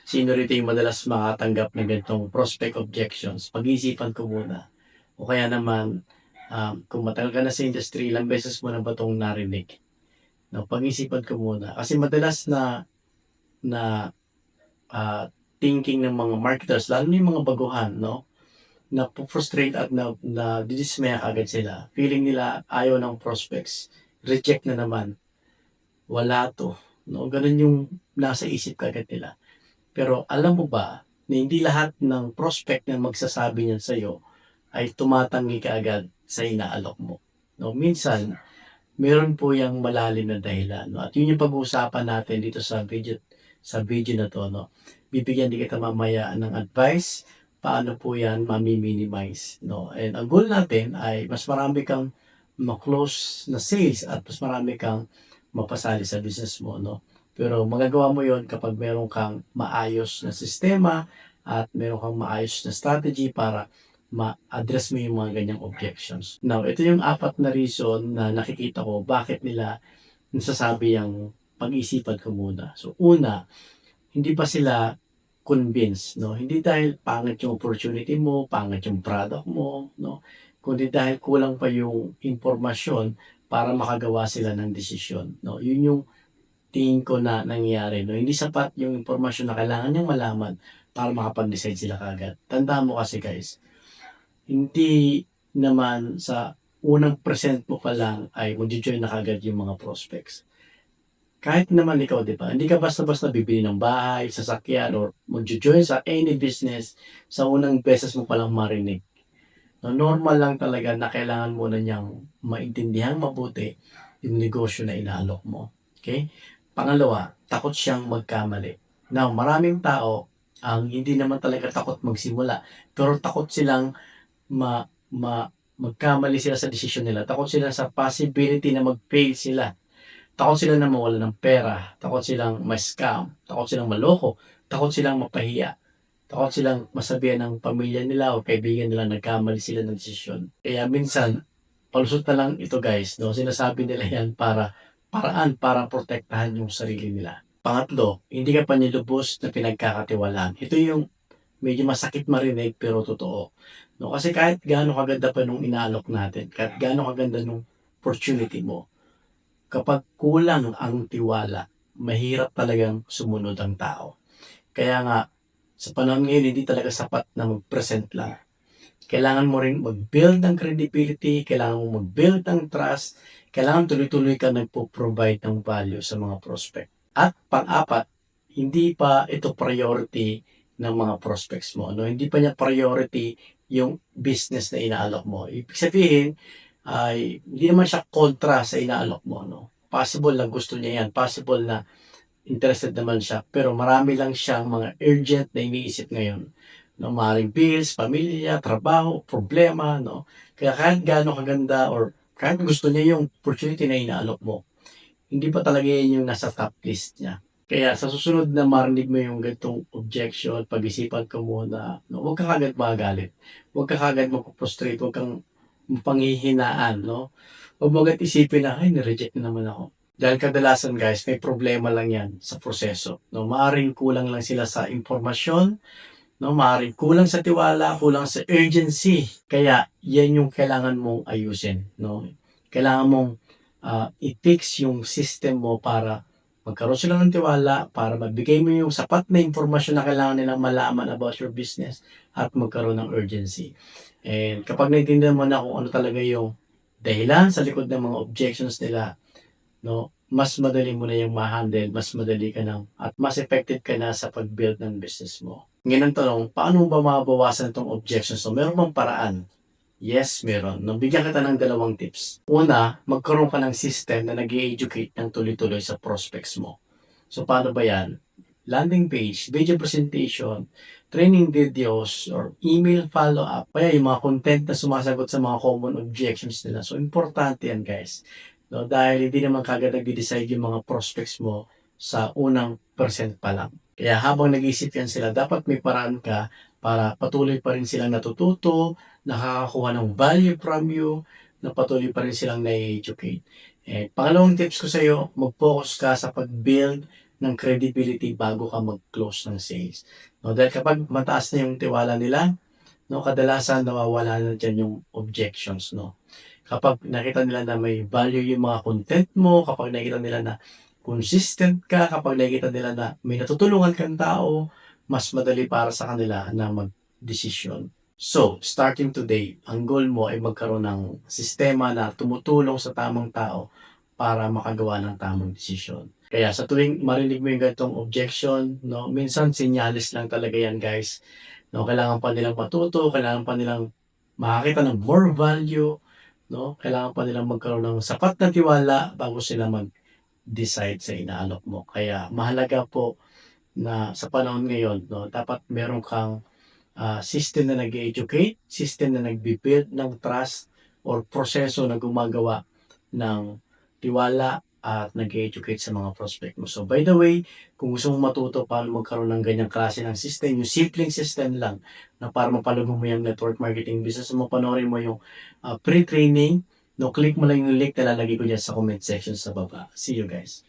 Sino rito yung madalas makatanggap ng ganitong prospect objections? Pag-iisipan ko muna. O kaya naman, kung matagal ka na sa industry, ilang beses mo na ba 'tong narinig? 'No, pag-isipan ko muna. Kasi madalas na, ah, thinking ng mga marketers, lalo na yung mga baguhan 'no, nafu-frustrate at nadidismaya kaagad sila. Feeling nila ayaw ng prospects, reject na naman, wala 'to, 'no, gano'n yung nasa isip kaagad nila. Pero alam mo ba na hindi lahat ng prospect na magsasabi niyan sa'yo ay tumatanggi kaagad sa inaalok mo, 'no. Minsan meron po yang malalim na dahilan 'no, at yun yung pag-uusapan natin dito sa video na 'to 'no. Bibigyan din kita mamaya ng advice, paano po yan mami-minimize 'no, and ang goal natin ay mas marami kang ma-close na sales at mas marami kang mapasali sa business mo 'no. Pero magagawa mo yon kapag meron kang maayos na sistema at meron kang maayos na strategy para ma-address mo yung mga ganyang objections. Now, ito yung apat na reason na nakikita ko bakit nila nasasabi yang pag-isipan ko muna. So, una, hindi pa sila convinced, 'no? Hindi dahil pangit yung opportunity mo, pangit yung product mo, 'no? Kundi dahil kulang pa yung impormasyon para makagawa sila ng desisyon, 'no? Yun yung tingin ko na nangyayari, 'no? Hindi sapat yung impormasyon na kailangan niyang malaman para makapag-decide sila kaagad. Tandaan mo kasi guys, hindi naman sa unang present mo pa lang ay magjo-join na kaagad yung mga prospects. Kahit naman ikaw, 'di ba, hindi ka basta-basta bibili ng bahay, sasakyan, or magjo-join sa any business sa unang beses mo palang marinig. No, normal lang talaga na kailangan muna niyang maintindihan mabuti yung negosyo na inaalok mo, okey? Pangalawa, takot siyang magkamali. Now, maraming tao ang hindi naman talaga takot magsimula, pero takot silang ma ma magkamali sila sa desisyon nila, takot sila sa possibility na mag-fail sila. Takot sila na mawalan ng pera, takot silang ma-scam, takot silang maloko, takot silang mapahiya, takot silang masabihan ng pamilya nila o kaibigan nila nagkamali sila ng desisyon. Kaya minsan, palusot na lang ito guys, 'no, sinasabi nila 'yan paraan para protektahan yung sarili nila. Pangatlo, hindi ka pa nilubos na pinagkakatiwalaan. Ito yung medyo masakit marinig pero totoo, 'no, kasi kahit gaano kaganda pa nung inaalok natin, kahit gaano kaganda nung opportunity mo, kapag kulang ang tiwala, mahirap talagang sumunod ang tao. Kaya nga, sa panahon ngayon hindi talaga sapat na mag-present lang. Kailangan mo rin mag-build ng credibility, kailangan mo mag-build ng trust, kailangan tuloy-tuloy ka nagpo-provide ng value sa mga prospect. At pang-apat, hindi pa ito priority ng mga prospects mo, 'no? Hindi pa niya priority yung business na inaalok mo. Ibig sabihin ay hindi naman siya kontra sa inaalok mo, 'no? Possible na gusto niya 'yan, possible na interested naman siya, pero marami lang siyang mga urgent na iniisip ngayon, 'no? Maaaring bills, pamilya, trabaho, problema, 'no? Kaya kahit gaano kaganda or kahit gusto niya yung opportunity na inaalok mo, hindi pa talaga 'yan yung nasa top list niya. Kaya sa susunod na marinig mo yung ganitong objection, pag-isipan ka muna, 'no? Huwag ka kaagad magagalit, huwag ka kaagad magpo-frustrate, huwag kang mapanghihinaan, 'no? Huwag mo agad isipin na, "Ay, ni-reject na naman ako." Dahil kadalasan guys, may problema lang 'yan sa proseso, 'no? Maaaring kulang lang sila sa impormasyon, 'no? Maaaring kulang sa tiwala, kulang sa urgency. Kaya 'yan yung kailangan mong ayusin, 'no? Kailangan mong, i-fix yung system mo para magkaroon sila ng tiwala, para magbigay mo yung sapat na impormasyon na kailangan nilang malaman about your business at magkaroon ng urgency. And kapag naintindihan mo na kung ano talaga yung dahilan sa likod ng mga objections nila, 'no, mas madali mo na yung ma-handle, mas madali ka na at mas effective ka na sa pag-build ng business mo. Ngayon ang tanong, paano mo ba mababawasan itong objections 'to? Meron bang paraan? Yes, meron. 'No, bigyan kita ng dalawang tips. Una, magkaroon ka ng system na nag-e-educate ng tuloy-tuloy sa prospects mo. So, paano ba 'yan? Landing page, video presentation, training videos, or email follow-up, kaya yung mga content na sumasagot sa mga common objections nila. So, importante yan guys, 'no, dahil hindi naman kaagad nagde-decide yung mga prospects mo sa unang percent pa lang. Kaya habang nag-iisip yan sila, dapat may paraan ka para patuloy pa rin silang natututo, nakakakuha ng value from you, na patuloy pa rin silang nai-educate. Pangalawang tips ko sa'yo, mag-focus ka sa pag-build ng credibility bago ka mag-close ng sales. No, dahil kapag mataas na yung tiwala nila, no, kadalasan nawawala na diyan yung objections, no. Kapag nakita nila na may value yung mga content mo, kapag nakita nila na consistent ka, kapag nakikita nila na may natutulungan kang tao, mas madali para sa kanila na magdesisyon. So, starting today, ang goal mo ay magkaroon ng sistema na tumutulong sa tamang tao para makagawa ng tamang desisyon. Kaya sa tuwing marinig mo yung ganitong objection, no, minsan senyales lang talaga yan, guys. No, kailangan pa nilang matuto, kailangan pa nilang makakita ng more value, no? Kailangan pa nilang magkaroon ng sapat na tiwala bago sila mag-decide sa inaalok mo. Kaya mahalaga po na sa panahon ngayon, no, dapat meron kang system na nag-educate, system na nagbi-build ng trust or proseso na gumagawa ng tiwala at nag-educate sa mga prospect mo. So by the way, kung gusto mong matuto paano magkaroon ng ganyang klase ng system, yung simpleng system lang na para mapalugong mo yung network marketing business mo, panoorin mo yung pre-training, no, click mo lang yung link na lalagay ko dyan sa comment section sa baba. See you guys.